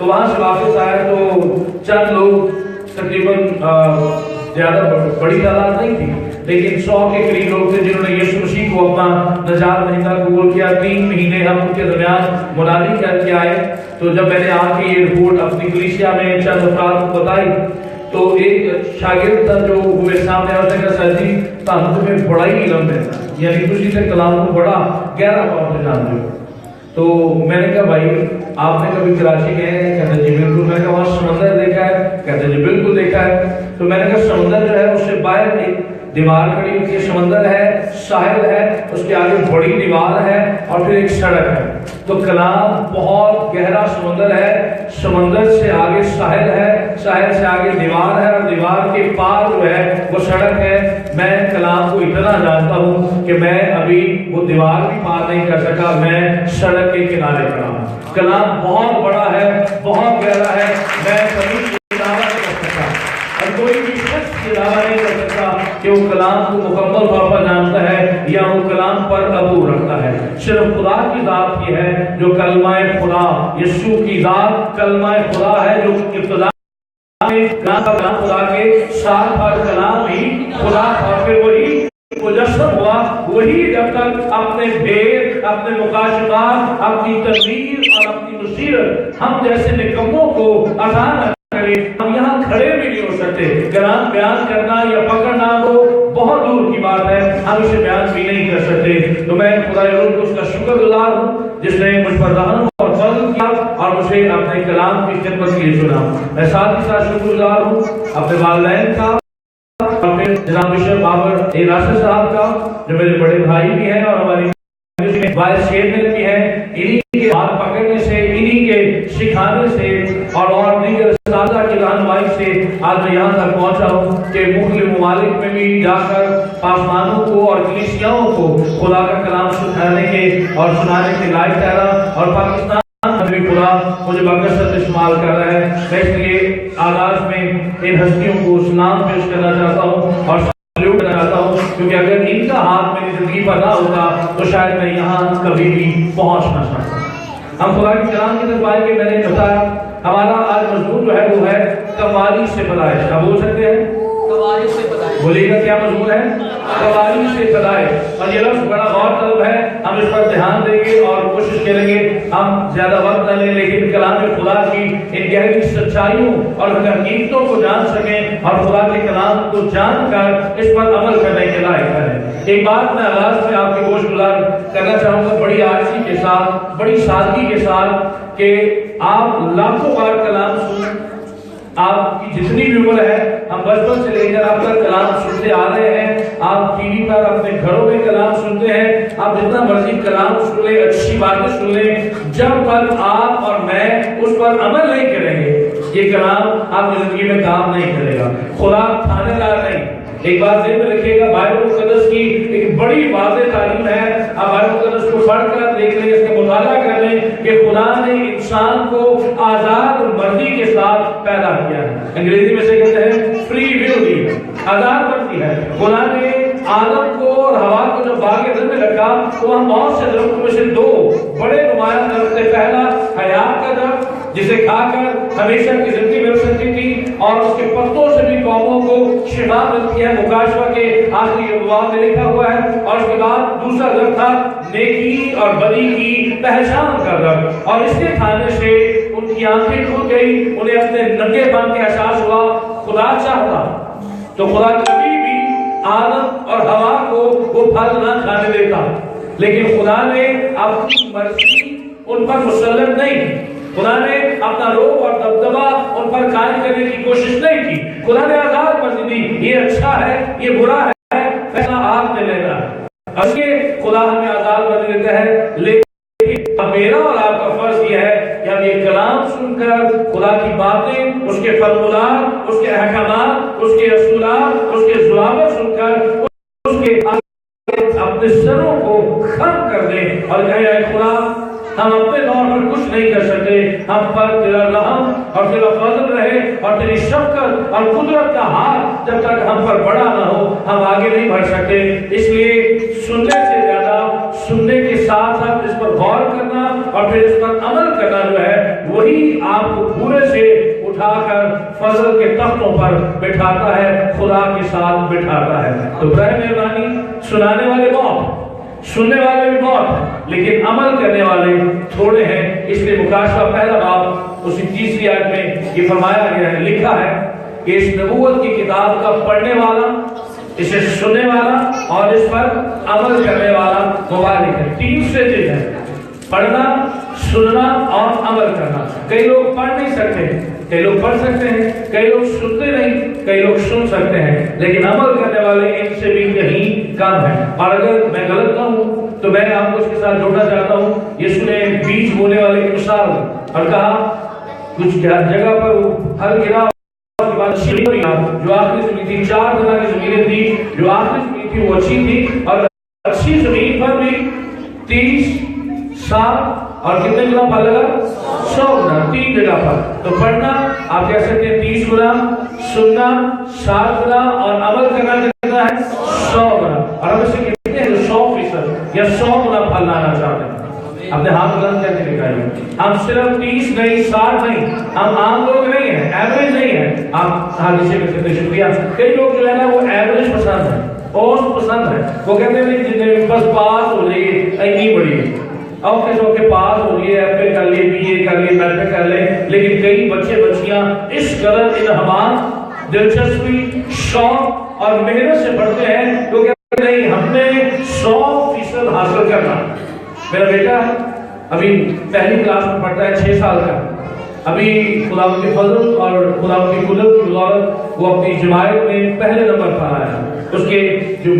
تو وہاں سے واپس آئے تو چند لوگ تقریباً زیادہ بڑی تعداد نہیں تھی لیکن 100 کے قریب لوگ تھے جنہوں نے یسوع مسیح کو اپنا نجات دہندہ قبول کیا. 3 مہینے ہم ان کے درمیان منادی کر کے آئے. تو جب میں نے آ کے یہ رپورٹ اپنی کلیسیا میں چند افراد کو بتائی تو ایک شاگرد تھا جو ہوئے سامنے اور کہا سر جی تمہیں بڑا ہی علم ہے یعنی تجھی سے کلام کو بڑا گہرا طور سے جانتے ہو. تو میں نے کہا بھائی آپ نے کبھی کراچی گئے ہیں؟ کہتے جی بالکل. میں نے کہا وہاں سمندر دیکھا ہے؟ کہتے جی بالکل دیکھا ہے. تو میں نے کہا سمندر جو ہے اس سے باہر ایک دیوار کھڑی ہوئی ہے, سمندر ہے, ساحل ہے, اس کے آگے بڑی دیوار ہے اور پھر ایک سڑک ہے. تو کلام بہت گہرا سمندر ہے, سمندر سے آگے ساحل ہے, ساحل سے آگے دیوار ہے اور دیوار کے پار جو ہے وہ سڑک ہے. میں کلام کو اتنا جانتا ہوں کہ میں ابھی وہ دیوار بھی پار نہیں کر سکا, میں سڑک کے کنارے کھڑا ہوں. کلام بہت بڑا ہے, بہت گہرا ہے, میں کبھی دعویٰ نہیں کر سکتا اور کوئی بھی شخص یہ دعویٰ نہیں کر سکتا کہ وہ کلام کو مکمل طور پر جانتا ہے یا وہ کلام پر عبور رکھتا ہے. صرف خدا کی ذات یہ ہے جو کلمہ خدا, یسوع کی ذات کلمہ خدا ہے جو ابتدا میں کلام خدا کے ساتھ ہر کلام ہی خدا تھا, پھر وہی مجسم ہوا, وہی جب تک اپنے بھید, اپنے مکاشفات, اپنی تدبیر اور اپنی بصیرت ہم جیسے نکموں کو عطا نہ کرے ہم یہاں کھڑے بھی نہیں ہو سکتے. کلام بیان کرنا یا پکڑنا تو بہت دور کی بات ہے, ہم اسے بیان بھی نہیں کر سکتے. تو میں خدا روح کو اس کا شکر گزار ہوں جس نے مجھ پر رحم اور فضل کیا اور مجھے اپنے کلام کی خدمت کے لیے چنا. میں ساتھ ہی ساتھ شکر گزار ہوں اپنے والدین کا, اپنے جناب بشپ بابر راشد صاحب کا جو میرے بڑے بھائی بھی ہیں اور ہماری وائس چیئرمین بھی ہیں. انہی کے ہاتھ پکڑنے سے, انہی کے سکھانے سے اور دیگر اساتذہ کی رہنمائی سے آج میں یہاں تک پہنچا ہوں کہ مختلف ممالک میں بھی جا کر پاسمانوں کو اور کلیسیاؤں کو خدا کا کلام سکھانے کے اور سنانے کے لائق ٹھہرا اور پاکستان میں بھی خدا مجھے بکثرت استعمال کر رہا ہے. میں اس لیے آغاز میں ان ہستیوں کو سلام پیش کرنا چاہتا ہوں اور سلوٹ کرنا چاہتا ہوں کیونکہ اگر ان کا ہاتھ میری زندگی پر نہ ہوتا تو شاید میں یہاں کبھی بھی پہنچ نہ سکتا. ہم خدا کے کلام کی طرف آئیں گے. میں نے بتایا ہمارا آج مضمون جو ہے وہ ہے قوالی سے پیدائش. کیا بول سکتے ہیں؟ قوالی سے پیدائش. بولیے گا کیا مضمون ہے؟ قوالی سے پیدائش. اور یہ لفظ بڑا غور طلب ہے, ہم اس پر دھیان دیں گے اور کوشش کریں گے ہم زیادہ وقت نہ لیں لیکن کلام خدا کی ان گہری سچائیوں اور حقیقتوں کو جان سکیں اور خدا کے کلام کو جان کر اس پر عمل کرنے کے لائق کریں. ایک بات میں آغاز میں آپ کے گوش گزار کرنا چاہوں گا بڑی عاجزی کے ساتھ, بڑی سادگی کے ساتھ کہ آپ لاکھوں بار کلام سن, آپ کی جتنی بھی عمر ہے, ہم بچپن سے لے کر آپ کا کلام سنتے آ رہے ہیں, آپ ٹی وی پر اپنے گھروں میں کلام سنتے ہیں, آپ جتنا مرضی کلام سن لیں, اچھی باتیں سن لیں, جب تک آپ اور میں اس پر عمل نہیں کریں گے یہ کلام آپ کی زندگی میں کام نہیں کرے گا. خدا تھانے دار نہیں. ایک بات ذہن میں رکھیے گا, بائبل مقدس کی ایک بڑی واضح تعلیم ہے. آپ بائبل مقدس کو پڑھ کر دیکھ لیں, اس کا مطالعہ کر لیں کہ خدا نے انسان کو آزاد مرضی کے ساتھ پیدا کیا ہے. انگریزی میں سے کہتے ہیں فری ول دی, آزاد مرضی ہے. خدا نے آدم کو اور ہوا کو جب باغ عدن میں رکھا تو ہم بہت سے درختوں میں سے 2 بڑے نمایاں درخت تھے. پہلا حیات کا درخت جسے کھا کر ہمیشہ کی زندگی مل سکتی تھی اور اس کے پتوں سے بھی قوموں کو شفا ملتی ہے. مکاشفہ کے آخری ابواب میں لکھا ہوا ہے. اور اس کے بعد دوسرا درخت تھا نیکی اور بدی کی پہچان کا درخت, اور اس کے کھانے سے ان کی آنکھیں کھل گئی, انہیں اپنے ننگے پن کا احساس ہوا. خدا چاہتا تو خدا کبھی بھی آدم اور ہوا کو وہ پھل نہ کھانے دیتا, لیکن خدا نے اپنی مرضی ان پر مسلط نہیں. خدا نے اپنا روب اور دبدبا ان پر قائم کرنے کی کوشش نہیں کی. خدا نے آزاد مرضی دی, یہ اچھا ہے, یہ برا ہے, فیصلہ آپ نے لینا ہے. اس کے خدا ہمیں آزاد مرضی دیتا ہے, لیکن میرا اور آپ کا فرض یہ ہے کہ ہم یہ کلام سن کر خدا کی باتیں, اس کے فرمودات, اس کے احکامات, اس کے اصولات, اس کے ضوابط سن کر اس کے اپنے سروں کو خم کر دیں اور کہیں اے خدا ہم اپنے طور پر کچھ نہیں کر سکتے, ہم پر تیرا رحم اور تیرا فضل رہے اور تیری شفقت اور قدرت کا ہاتھ جب تک ہم پر بڑا نہ ہو ہم آگے نہیں بڑھ سکتے. اس لیے سننے سے زیادہ سننے کے ساتھ ساتھ اس پر غور کرنا اور پھر اس پر عمل کرنا جو ہے وہی آپ کو پورے سے اٹھا کر فضل کے تختوں پر بٹھاتا ہے، خدا کے ساتھ بٹھاتا ہے۔ تو برائے مہربانی، سنانے والے بہت، سننے والے بھی بہت، لیکن عمل کرنے والے تھوڑے ہیں۔ اس لیے مکاشفہ پہلا باب اسی 30ویں آیت میں یہ فرمایا گیا ہے، لکھا ہے کہ اس نبوت کی کتاب کا پڑھنے والا، اسے سننے والا اور اس پر عمل کرنے والا مبارک ہے۔ تین سے چیز ہے، پڑھنا، سننا اور عمل کرنا۔ کئی لوگ پڑھ نہیں سکتے، کئی لوگ پڑھ سکتے ہیں، کئی لوگ سنتے نہیں، کئی لوگ سن سکتے ہیں، لیکن عمل کرنے والے ان سے بھی کہیں کم ہیں۔ اور اگر میں غلط نہ ہوں تو میں آپ کو اس کے ساتھ جوڑنا چاہتا ہوں۔ یسوع نے بیج بونے والے کی مثال اور کہا کچھ جگہ پر ہر گرا جو آخری زمین تھی، 4 طرح کی زمینیں تھی، جو آخری زمین تھی وہ اچھی تھی، اور اچھی زمین پر بھی 30، 60 اور کتنے گنا پھل لگا؟ 100 گنا، 3 جگہ پر۔ تو پڑھنا آپ کہہ سکتے ہیں 30 گنا، سننا 60 گنا اور عمل کرنا کتنا ہے؟ 100 گنا۔ اور ہم اسے کہتے ہیں 100% یا 100 گنا پھل لانا چاہتے ہیں۔ اپنے ہاتھ بلند کر کے دکھائیے، ہم صرف 30 نہیں، 60 نہیں، ہم عام لوگ نہیں ہیں، ایوریج نہیں ہیں۔ آپ ہاتھ نیچے کر سکتے، شکریہ۔ کئی لوگ جو ہے نا وہ ایوریج پسند ہے، اوسط پسند ہے، وہ کہتے ہیں جتنے بس پاس ہو جائیے، اتنی بڑی اوکے سو کے پاس ہو رہی ہے، ایف اے کر لے، بی اے کر لے، میٹرک کر لے۔ لیکن کئی بچے بچیاں اس قدر انہمام، دلچسپی، شوق اور محنت سے پڑھتے ہیں، وہ کہتے ہیں نہیں ہم نے 100% حاصل کرنا۔ میرا بیٹا ہے ابھی پہلی کلاس میں پڑھتا ہے، 6 سال کا، ابھی خدا کے فضل اور خدا کی قدرت کی بدولت وہ اپنی جماعت میں پہلے نمبر پر آیا ہے۔ اس کے جو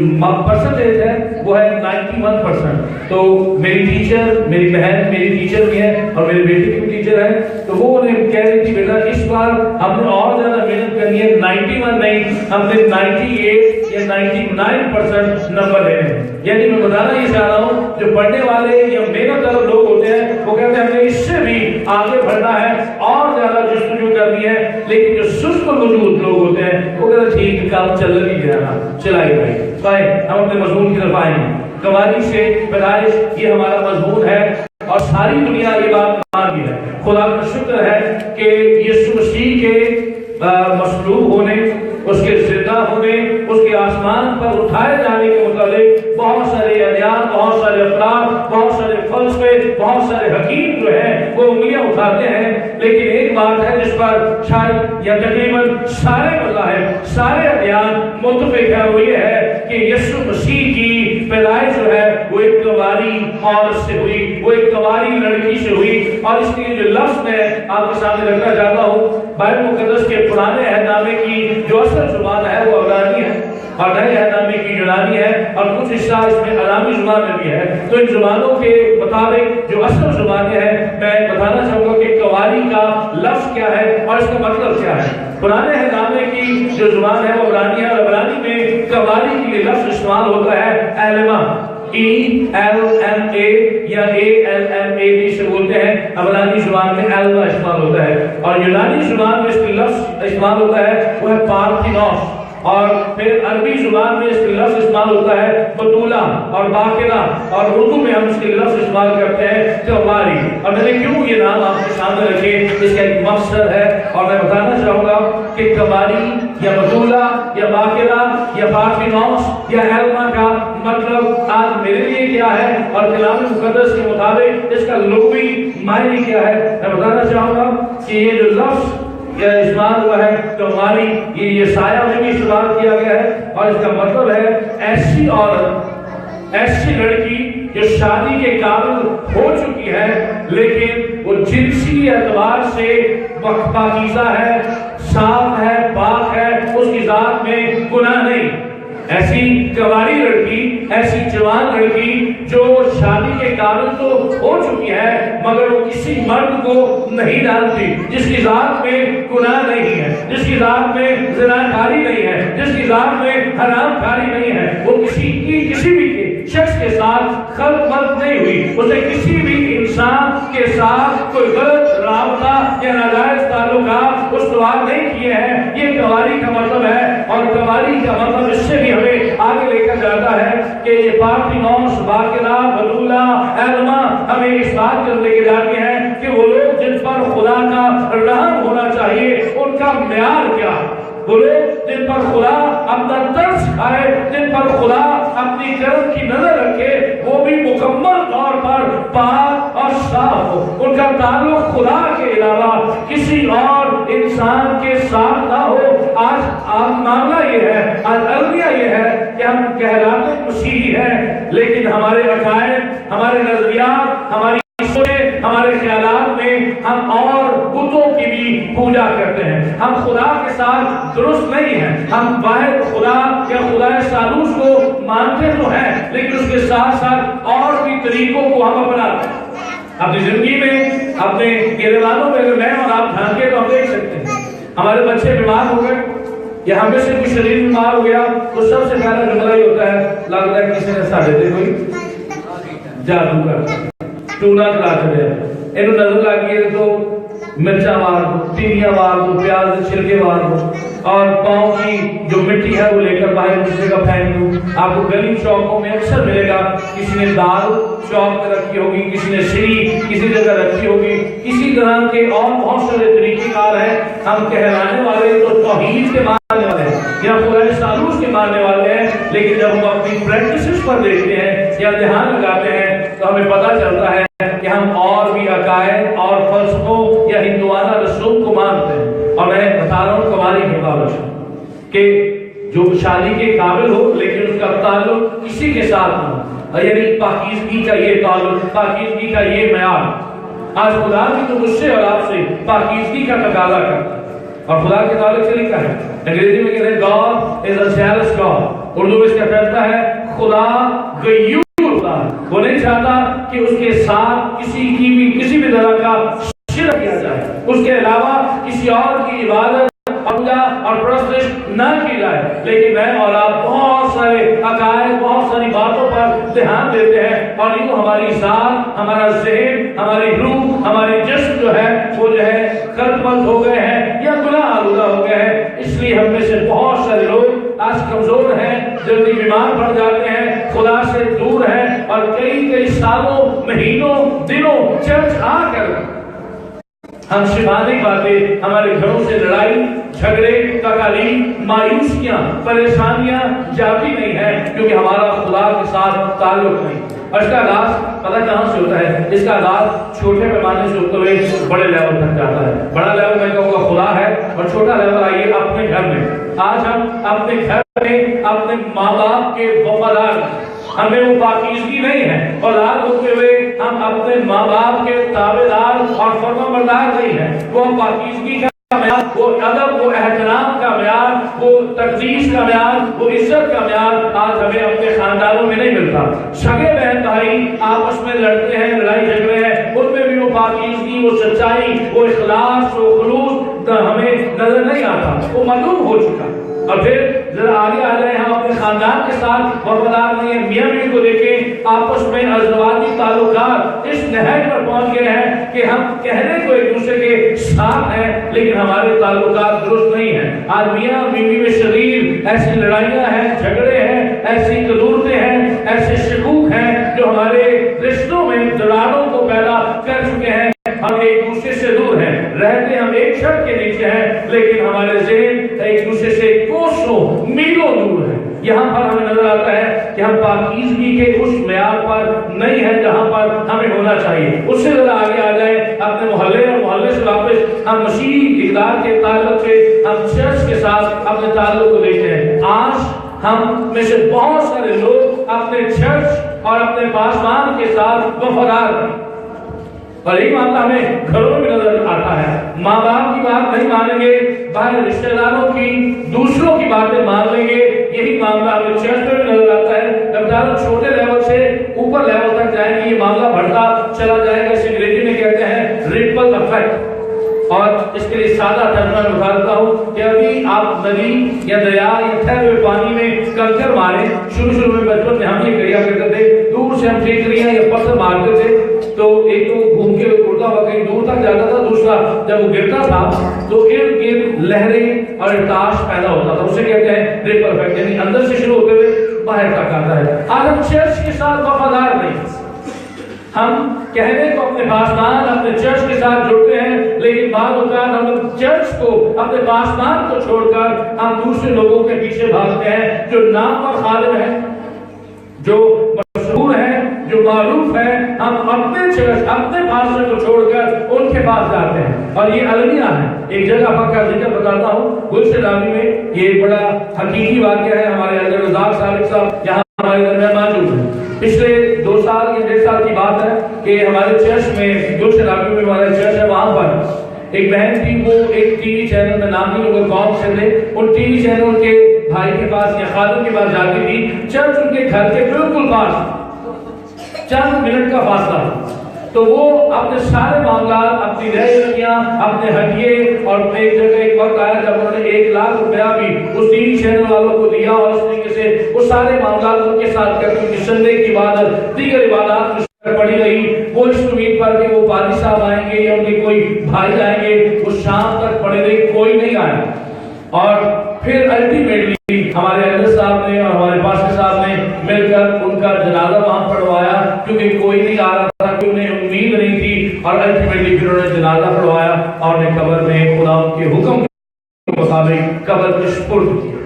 پرسنٹیج ہے وہ ہے 91%۔ تو میری ٹیچر، میری بہن میری ٹیچر بھی ہے اور میرے بیٹے کی بھی ٹیچر ہے، تو وہ انہیں کہہ رہی تھی بیٹا اس بار ہم نے اور زیادہ محنت کرنی ہے، 91 نہیں، ہم نے 98 یا 99% نمبر لینے ہیں۔ یعنی میں بتانا یہ چاہ رہا ہوں جو پڑھنے والے یا محنت طلب لوگ ہوتے ہیں وہ کہتے ہیں ہم نے اس سے بھی آگے بڑھنا ہے اور زیادہ جستجو کرنی ہے، لیکن جو سست وجود لوگ ہوتے ہیں وہ کہتے ہیں ٹھیک ہے کام چل ہی گیا نا، چلائے بھائی۔ ہم اپنے مضمون کی طرف آئیں گے، قوالی سے پیدائش، یہ ہمارا مضمون ہے اور ساری دنیا یہ بات مان ہے۔ خدا کا شکر ہے کہ یسوع مسیح کے مصلوب ہونے، اس کے زندہ ہونے، اس کے آسمان پر اٹھائے جانے کے متعلق بہت سارے ادیان، بہت سارے افراد، بہت سارے فلسفے، بہت سارے حکیم جو ہیں وہ انگلیاں اٹھاتے ہیں، لیکن ایک بات ہے جس پر شاید یا تقریباً سارے مذاہب، سارے ادیان متفق ہے، وہ یہ ہے کہ یسوع مسیح کی پیدائش جو ہے وہ ایک کنواری عورت سے ہوئی، وہ ایک کنواری لڑکی سے ہوئی۔ اور اس لیے جو لفظ میں آپ کے سامنے رکھنا چاہتا ہوں، بائبل مقدس کے پرانے عہد نامے کی جو اصل زبان ہے وہ عبرانی ہے اور نئے عہد نامے کی یونانی ہے، اور کچھ حصہ اس میں علامی زبان میں بھی ہے۔ تو ان زبانوں کے مطابق جو اصل زبانیں ہیں، میں بتانا چاہوں گا کہ کنواری کا لفظ کیا ہے اور اس کا مطلب کیا ہے۔ پرانے عہد نامے کی جو زبان ہے وہ عبرانی ہے، اور عبرانی میں کنواری کے لیے لفظ استعمال ہوتا ہے ایلما، ELMA یا ALMA بھی سے بولتے ہیں۔ عبرانی زبان میں ایلما استعمال ہوتا ہے، اور یونانی زبان میں اس کا لفظ استعمال ہوتا ہے وہ ہے پارتھینوس، اور پھر عربی زبان میں اس کا لفظ استعمال ہوتا ہے بطولہ اور باقرہ، اور اردو میں ہم اس کے لفظ استعمال کرتے ہیں کنواری۔ اور میں نے کیوں یہ نام آپ کے سامنے رکھے، اس کا ایک مقصد ہے، اور میں بتانا چاہوں گا کہ کنواری یا بطولہ یا باقرہ یا پارتھینوس یا ایلما کا مطلب آج میرے لیے کیا ہے اور کلام مقدس کے مطابق اس کا لغوی معنی کیا ہے۔ میں بتانا چاہوں گا کہ یہ جو لفظ استعمال ہوا ہے کنواری، یہ سایہ میں بھی استعمال کیا گیا ہے، اور اس کا مطلب ہے ایسی عورت، ایسی لڑکی جو شادی کے قابل ہو چکی ہے لیکن وہ جنسی اعتبار سے پاکیزہ ہے، صاف ہے، پاک ہے، اس کی ذات میں گناہ نہیں۔ ایسی کنواری لڑکی، ایسی جوان لڑکی جو شادی کے قابل تو ہو چکی ہے مگر وہ کسی مرد کو نہیں ڈالتی، جس کی ذات میں گناہ نہیں ہے، جس کی ذات میں زناکاری نہیں ہے، جس کی ذات میں حرام کاری نہیں ہے، وہ کسی بھی شخص کے ساتھ خلط ملط نہیں ہوئی، اسے کسی بھی انسان کے ساتھ کوئی غلط رابطہ یا ناجائز تعلقات استوار نہیں کیے ہیں. یہ کنواری کا مطلب ہے. اور کنواری کا مطلب اس سے بھی ہمیں آگے لے کر جاتا ہے کہ یہ پارتھینوس، باقرہ، بطولہ، ایلما ہمیں اس بات کر لے کے جاتے ہیں کہ وہ لوگ جن پر خدا کا رحم ہونا چاہیے ان کا معیار کیا ہے. وہ لوگ جن پر خدا اپنا ترس کھائے، جن پر خدا اپنی کرم کی نظر رکھے، وہ بھی مکمل طور پر پاک اور صاف ہو. ان کا تعلق خدا کے علاوہ کسی اور انسان کے ساتھ نہ ہو. آج معاملہ یہ ہے، آج المیہ یہ ہے کہ ہم کہلاتے مسیحی ہیں، لیکن ہمارے عقائد، ہمارے نظریات، ہماری ہمارے خیالات میں ہم اور بتوں کی بھی پوجا کرتے ہیں. ہم خدا کے ساتھ درست نہیں ہیں. ہم واحد خدا یا خدا ثالوث کو مانتے تو ہیں، لیکن اس کے ساتھ ساتھ اور بھی طریقوں کو ہم اپناتے ہیں. اپنی زندگی میں، اپنے گربانوں میں اگر میں اور آپ جھانکے تو ہم دیکھ سکتے ہیں ہمارے بچے بیمار ہو گئے یا ہمیں سے کوئی شریر بیمار ہو گیا تو سب سے پہلا جملہ ہی ہوتا ہے، لگتا ہے کسی نے ساڑھے دے کوئی جادو کر ٹونا چلا چلے انہوں نظر لگ گئی تو مرچا مار دو، تینیاں مار دو، پیاز کے چھلکے مار دو، اور پاؤں کی جو مٹی ہے وہ لے کر باہر دوسرے کا پھینک دو. آپ کو گلی چوکوں میں اکثر ملے گا کسی نے دال چوک میں رکھی ہوگی، کسی نے سری کسی جگہ رکھی ہوگی. اسی طرح کے اور بہت سارے طریقے کار ہیں. ہم کہلانے والے تو توحید کے ماننے والے ہیں یا خدا ثالوث کے ماننے والے ہیں، لیکن جب ہم اپنی پریکٹسز پر دیکھتے ہیں یا دھیان لگاتے ہیں تو ہمیں پتہ چلتا ہے کہ ہم اور بھی عقائد اور فلسفوں یا ہندوانہ رسوم کو مانتے ہیں. اور میں بتا رہا ہوں کماری کے تعلق کہ جو شادی کے قابل ہو لیکن اس کا تعلق کسی کے ساتھ نہ ہو، یعنی پاکیزگی کا یہ تعلق، پاکیزگی کا یہ معیار. آج خدا کی تو مجھ سے اور آپ سے پاکیزگی کا تقاضا کرتا ہے. اور خدا کے تعلق سے لکھا ہے انگریزی میں کہتے ہیں God is a jealous God. Urdu میں اس کا کہتا ہے خدا غیور ہوتا ہے. وہ نہیں چاہتا کہ اس کے ساتھ کسی بھی طرح کا شرک کیا جائے، اس کے علاوہ کسی اور کی عبادت اور پرستش نہ کی جائے. لیکن میں اور آپ بہت سارے عقائد، بہت ساری باتوں پر دھیان دیتے ہیں اور یوں ہماری ذات، ہمارا ذہن، ہماری روح، ہماری جسم جو ہے وہ جو ہے خلط ہو گئے ہیں یا گناہ آلودہ ہو گئے ہیں. اس لیے ہم میں سے بہت سارے لوگ آج کمزور ہیں، جلدی بیمار پڑ جاتے ہیں، خدا سے دور ہیں اور کئی سالوں، مہینوں، دنوں چرچ آ کر ہم شفائی باتیں، ہمارے گھروں سے لڑائی جھگڑے، تکالیف، مایوسیاں، پریشانیاں جاتی نہیں ہیں کیونکہ ہمارا خدا کے ساتھ تعلق نہیں. اور اس کا آغاز پتہ کہاں سے ہوتا ہے؟ اس کا آغاز چھوٹے پیمانے سے ہوتے ہوئے بڑے لیول تک جاتا ہے. بڑا لیول میں کہوں گا خدا ہے، اور چھوٹا لیول آئیے اپنے گھر میں. آج ہم اپنے گھر میں اپنے ماں باپ کے وفادار، ہمیں وہ پاکیزگی نہیں ہے. اولاد ہوتے ہوئے ہم اپنے ماں باپ کے تابعدار اور فرمانبردار نہیں ہیں. وہ پاکیزگی کا معیار، وہ ادب، وہ احترام کا معیار، وہ تقدیس کا معیار، وہ عزت کا معیار آج ہمیں اپنے خاندانوں میں نہیں ملتا. سگے بہن بھائی آپس میں لڑتے ہیں، لڑائی جھگڑے ہیں، ان میں بھی وہ پاکیزگی، وہ سچائی، وہ اخلاص، وہ خلوص ہمیں نظر نہیں آتا، وہ معلوم ہو چکا. اور پھر ذرا آگے آ جائیں، ہم اپنے خاندان کے ساتھ وفادار نہیں ہیں. میاں بیوی کو دیکھیں، آپس میں ازدواجی تعلقات اس نہج پر پہنچ گئے ہیں کہ ہم کہنے کو ایک دوسرے کے ساتھ ہیں لیکن ہمارے تعلقات درست نہیں ہیں. آج میاں بیوی میں شریر ایسی لڑائیاں ہیں، جھگڑے ہیں، ایسی قدورتیں ہیں، ایسے شکوک ہیں جو ہمارے رشتوں میں دراڑوں کو پیدا کر چکے ہیں. ہم ایک دوسرے سے دور ہیں، رہتے ہم ایک چھت کے نیچے ہیں لیکن ہمارے ذہن ایک دوسرے سے کوسوں میلوں دور ہیں. یہاں پر ہمیں نظر آتا ہے کہ ہم پاکیزگی کے اس معیار پر نہیں ہیں جہاں پر ہمیں ہونا چاہیے. اس سے ذرا آگے آ جائیں اپنے محلے اور محلے سے واپس ہم مسیحی اقدار کے تعلق سے، ہم چرچ کے ساتھ اپنے تعلق کو دیکھتے ہیں. آج ہم میں سے بہت سارے لوگ اپنے چرچ اور اپنے پاسبان کے ساتھ وفادار ہیں. اور یہی معاملہ ہمیں گھروں میں نظر آتا ہے. ماں باپ کی بات نہیں مانیں گے، باہر رشتہ داروں کی، دوسروں کی باتیں مان لیں گے. یہی معاملہ ہمیں چرچ میں بھی نظر آتا ہے. جب چھوٹے لیول سے اوپر لیول تک جائیں گے یہ معاملہ بڑھتا چلا جائے گا. اسے انگریزی میں کہتے ہیں ریپل افیکٹ. اور اس کے لیے سادہ ترجمہ میں بتا دیتا ہوں کہ ابھی آپ ندی یا دریا یا ٹھہرے ہوئے پانی میں کنکر مارے. شروع میں بچپن میں ہم یہ کیا کرتے تھے، دور سے ہم ٹھیکریاں یا پتھر مارتے تھے تو ایک تو گھوم کے اڑتا ہوا کہیں دور تک جاتا تھا، دوسرا جب وہ گرتا تھا تو ارد گرد لہریں اور ارتعاش پیدا ہوتا تھا، اسے کہتے ہیں ریپل افیکٹ، یعنی اندر سے شروع ہوتے ہوئے باہر تک آتا ہے۔ آج ہم چرچ کے ساتھ وفادار نہیں، ہم کہنے کو اپنے پاسبان اپنے چرچ کے ساتھ جڑتے ہیں، لیکن بعض اوقات ہم چرچ کو اپنے پاسبان کو چھوڑ کر ہم دوسرے لوگوں کے پیچھے بھاگتے ہیں جو نام اور خالق ہے، جو مشہور ہے، جو معروف ہے۔ ہم اپنے چرچ اپنے پاسٹر کو چھوڑ کر ان کے پاس جاتے ہیں، اور یہ المیہ ہے۔ ایک جگہ کا ذکر بتاتا ہوں، گلشن راوی میں، یہ بڑا حقیقی واقعہ ہے۔ ہمارے حضرت رزاق صادق صاحب یہاں ہمارے درمیان موجود ہیں۔ پچھلے 2 سال یا 1.5 سال کی بات ہے کہ ہمارے چرچ میں، گلشن راوی میں ہمارا چرچ ہے، وہاں پر ایک بہن تھی، وہ ایک ٹی وی چینل میں، نام نہیں لوگ کون سے تھے، ان ٹی وی چینل کے بھائی کے پاس یا خادم کے پاس جاتی تھی۔ چرچ ان کے گھر کے بالکل پاس چند منٹ کا فاصلہ، تو وہ اپنے سارے معاملات، اپنی رہائشیاں، اپنے ہدیے، اور ایک جگہ ایک وقت آیا جب انہوں نے 1 لاکھ روپیہ بھی اس ٹی وی چینل والوں کو دیا، اور اس طریقے سے وہ سارے معاملات ان کے ساتھ کرتے ہیں، سنڈے کی عبادت، دیگر عبادات پڑی رہی۔ وہ اس امید پر کہ وہ پادری صاحب آئیں گے یا ان کے کوئی بھائی آئیں گے، وہ شام تک پڑے رہے، کوئی نہیں آیا۔ اور پھر الٹیمیٹلی ہمارے حضرت صاحب نے اور ہمارے پاسٹر صاحب نے مل کر ان کا جنازہ وہاں پڑھوایا، کیونکہ کوئی نہیں آ رہا تھا، کوئی انہیں امید نہیں تھی، اور الٹیمیٹلی پھر انہوں نے جنازہ پڑھوایا اور نے قبر میں خدا کے حکم کے مطابق قبر کو سپرد کیا۔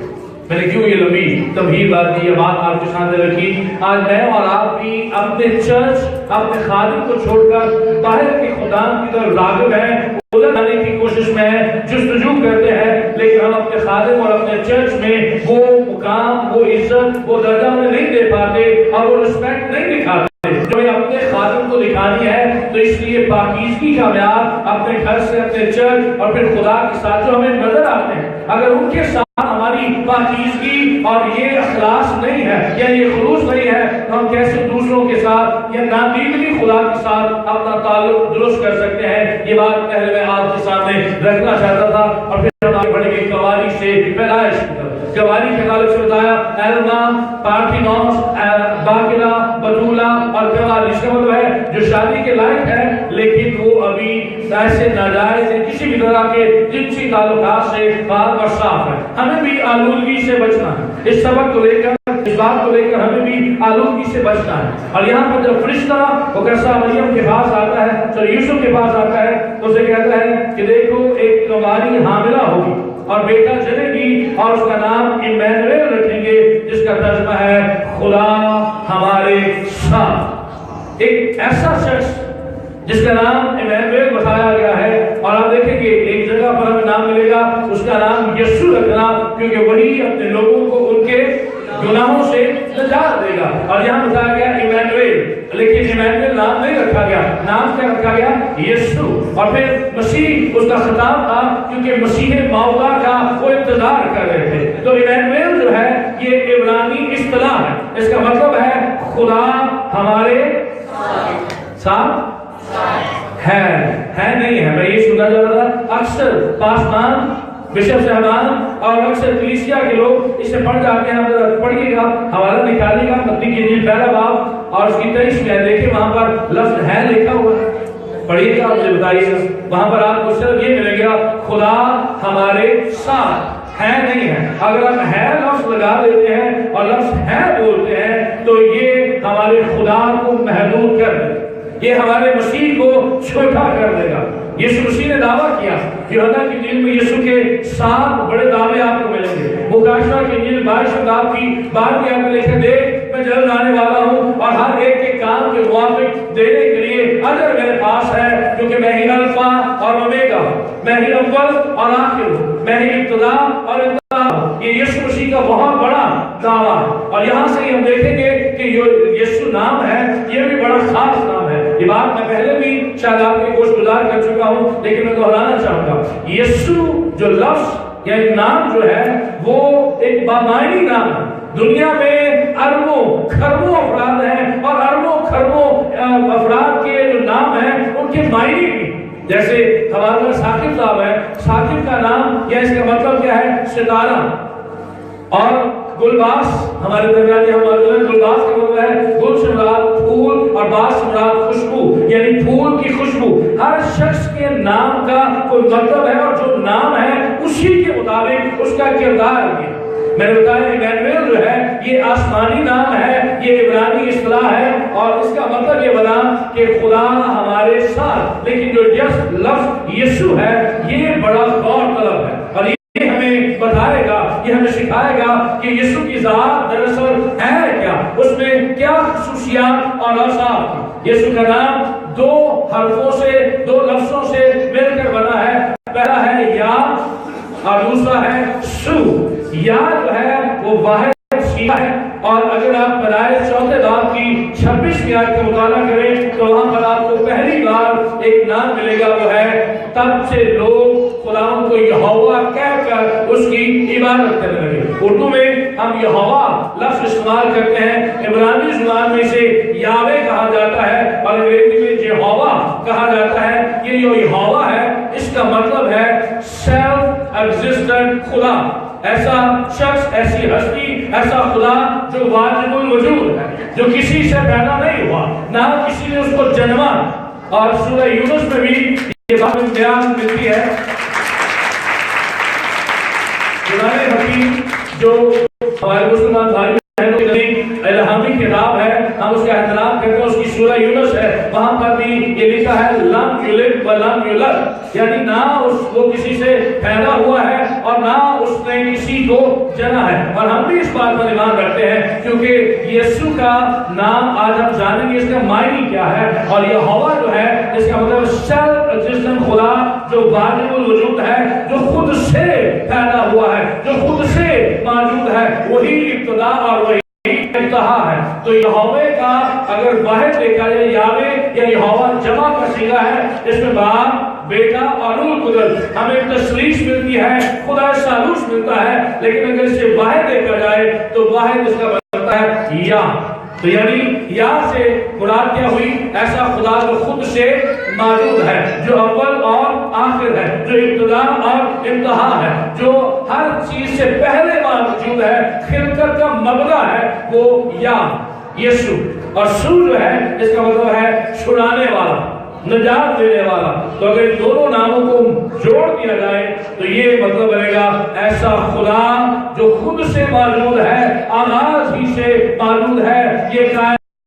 میں نے کیوں یہ لمبی تمہید بات کی، یہ بات آپ کے سامنے رکھی؟ آج میں اور آپ بھی اپنے چرچ، اپنے خادم کو چھوڑ کر باہر کے خدا کی طرف راغب ہیں، ادھر آنے کی کوشش میں ہیں، جستجو کرتے ہیں، لیکن ہم اپنے خادم اور اپنے چرچ میں وہ مقام، وہ عزت، وہ درجہ انہیں نہیں دے پاتے، اور وہ رسپیکٹ نہیں دکھاتے جو ہمیں اپنے خادم کو دکھانی ہے۔ تو اس لیے پاکیزگی کا معیار اپنے گھر سے، اپنے چرچ اور پھر خدا کے ساتھ جو ہمیں نظر آتے ہیں، اگر ان کے ساتھ ہماری پاکیزگی اور یہ اخلاص نہیں ہے یا یہ خلوص نہیں ہے، تو ہم کیسے دوسروں کے ساتھ یا نادیدگی خدا کے ساتھ اپنا تعلق درست کر سکتے ہیں؟ یہ بات پہلے میں آپ کے سامنے رکھنا چاہتا تھا، اور پھر ہم آگے بڑھیں گے قواری سے پیدائش کی طرف۔ قواری کے تعلق سے بتایا ایلما، پارتھینوس، باقلا، بطولا اور قواری، اس کا مطلب ہے جو شادی کے لائق ہے لیکن وہ ابھی ایسے ناجائز کسی بھی طرح کے جنسی تعلقات سے پاک اور صاف ہے۔ ہمیں بھی آلودگی سے بچنا ہے، اس سبق کو لے کر، اس بات کو لے کر ہمیں بھی آلودگی سے بچنا ہے۔ اور یہاں پر جب فرشتہ وقصہ مریم کے پاس آتا ہے، تو یوسف کے پاس آتا ہے، تو اسے کہتا ہے کہ دیکھو ایک کنواری حاملہ ہوگی اور بیٹا جنے گی، اور اس کا نام ایمانویل رکھیں گے، جس کا ترجمہ ہے خدا ہمارے ساتھ۔ ایک ایسا شخص جس کا نام ایمانویل بتایا گیا ہے، اور آپ دیکھیں گے ایک جگہ پر ہمیں نام ملے گا، اس کا نام یسوع رکھنا، کیونکہ وہی اپنے لوگوں کو ان کے گناہوں سے نجات دے گا۔ اور یہاں بتایا گیا ایمانویل، لیکن ایمانویل نام نہیں رکھا گیا، نام کیا رکھا گیا؟ یسوع۔ اور پھر مسیح اس کا خطاب تھا، کیونکہ مسیح موعودہ کا وہ انتظار کر رہے تھے۔ تو ایمانویل جو ہے یہ عبرانی اصطلاح ہے، اس کا مطلب ہے خدا ہمارے ساتھ ہے نہیں ہے۔ میں یہ سننا چاہ رہا تھا، اکثر پاسبان، بشپ صاحبان اور اکثر کلیسیا کے لوگ اسے پڑھ جاتے ہیں۔ پڑھیے گا، حوالہ نکالیے گا، متی کی انجیل پہلا باب اور اس کی 23 میں دیکھیں، وہاں پر لفظ ہے لکھا ہوا ہے، پڑھیے گا، مجھے بتائیے گا، وہاں پر آپ کو صرف یہ ملے گا خدا ہمارے ساتھ ہے نہیں ہے۔ اگر ہم ہے لفظ لگا دیتے ہیں اور لفظ ہے بولتے ہیں، تو یہ ہمارے خدا کو محدود کر دے، یہ ہمارے مسیح کو چھوٹا کر دے گا۔ یسوع مسیح نے دعویٰ کیا، یوحنا کی انجیل میں یسوع کے 7 بڑے دعوے آپ کو ملیں گے۔ مکاشفہ کی انجیل 22 باب کی 12 میں آپ کو لکھا، دیکھ میں جلد آنے والا ہوں اور ہر ایک کے کام کے موافق دینے کے لیے اجر میرے پاس ہے، کیونکہ میں ہی الفا اور اومیگا ہوں، میں ہی اول اور آخر ہوں، میں ہی ابتدا اور انتہا ہوں۔ یہ یسوع مسیح کا بہت بڑا دعویٰ ہے، اور یہاں سے ہم دیکھیں گے کہ یسوع نام ہے، یہ بھی بڑا خاص نام ہے۔ یہ بات میں پہلے بھی شاید آپ کے گوش گزار کر چکا ہوں، لیکن میں دہرانا چاہوں گا، یسوع جو لفظ یا نام جو ہے وہ ایک بامعنی نام ہے۔ دنیا میں اربوں کھربوں افراد ہیں، اور اربوں کھربوں افراد کے جو نام ہیں ان کے معنی بھی، جیسے ہمارا ثاقب صاحب ہے، ثاقب کا نام یا اس کا مطلب کیا ہے؟ ستارہ۔ اور گلباس ہمارے درمیان یہاں موجود ہے، گلباس کا مطلب ہے گل سے مراد پھول اور باس سے مراد خوشبو، یعنی ہر شخص کے نام کا کوئی مطلب ہے، اور جو نام ہے اسی کے مطابق اس کا کردار بھی ہے۔ میں نے بتایا ایمینویل جو ہے یہ آسمانی نام ہے، یہ عبرانی اصطلاح ہے، اور اس کا مطلب یہ بنا کہ خدا ہمارے ساتھ۔ لیکن جو لفظ یسوع ہے یہ بڑا غور طلب ہے، اور یہ ہمیں بتائے گا، یہ ہمیں سکھائے گا کہ یسوع کی ذات دراصل ہے کیا، اس میں کیا خصوصیات اور اوصاف ہیں۔ یسوع کا نام دو حرفوں سے، دو لفظوں سے مل کر بنا ہے، پہلا ہے یا اور دوسرا ہے سو۔ یا جو ہے وہ واحد سیغہ ہے، اور اگر آپ پیدائش 4 باب کی 26 آیت کا مطالعہ کریں تو وہاں پر آپ کو پہلی بار ایک نام ملے گا، وہ ہے تب سے لوگ خداوند کو یہوہ کہہ کر اس کی عبادت کرنے لگے۔ اردو میں ہم یہوہ لفظ استعمال کرتے ہیں، عبرانی زبان میں اسے یاوے کہا جاتا ہے، اور انگریزی میں یہوہ کہا جاتا ہے۔ یہ جو یہوہ ہے اس کا مطلب ہے سیلف ایگزسٹنٹ خدا، ایسا شخص، ایسی ہستی، ایسا خدا جو واجب الوجود ہے، جو کسی سے پیدا نہیں ہوا، نہ کسی نے اس کو جنما۔ اور سورہ یونس میں بھی یہ بات بیان ملتی ہے۔ قرآن حکیم جو ہمارے مسلمان بھائی بہنوں کے لیے الہامی کتاب ہے، ہم اس کا احترام کرتے ہیں، اس کی سورہ یونس ہے، وہاں پر بھی یہ لکھا ہے لم یلد ولم یولد، یعنی نہ وہ کسی سے پیدا ہوا ہے اور نہ اس نے کسی کو جنا ہے۔ اور ہم بھی اس بات پر ایمان رکھتے ہیں کیونکہ یسوع کا نام آج ہم جانیں گے اس کا معنی کیا ہے، اور یہوہ جو ہے اس کا مطلب سیلف ایگزسٹنٹ خدا جو واجب الوجود ہے، جو خود سے پیدا ہوا ہے، جو خود سے موجود ہے، وہی ابتدا اور وہی انتہا ہے۔ تو یہوہ کا اگر واحد دیکھا جائے یاوے یا یہوہ جمع کا صیغہ ہے، اس میں باپ، بیٹا اور روح القدس، ہمیں تشریح ملتی ہے، خدا ثالوث ملتا ہے، لیکن اگر اسے واحد دیکھا جائے تو واحد اس کا بنتا ہے یا۔ تو یعنی یا سے مراد کیا ہوئی؟ ایسا خدا جو خود سے موجود ہے، جو اول اور آخر ہے، جو ابتدا اور انتہا ہے، جو ہر چیز سے پہلے موجود ہے، خلقت کا مبدا ہے، وہ یا یسوع۔ اور سو جو ہے اس کا مطلب ہے چھڑانے والا، نجات دینے والا۔ تو اگر ان دونوں ناموں کو جوڑ دیا جائے تو یہ مطلب بنے گا ایسا خدا جو خود سے موجود ہے، آغاز ہی سے موجود ہے، یہ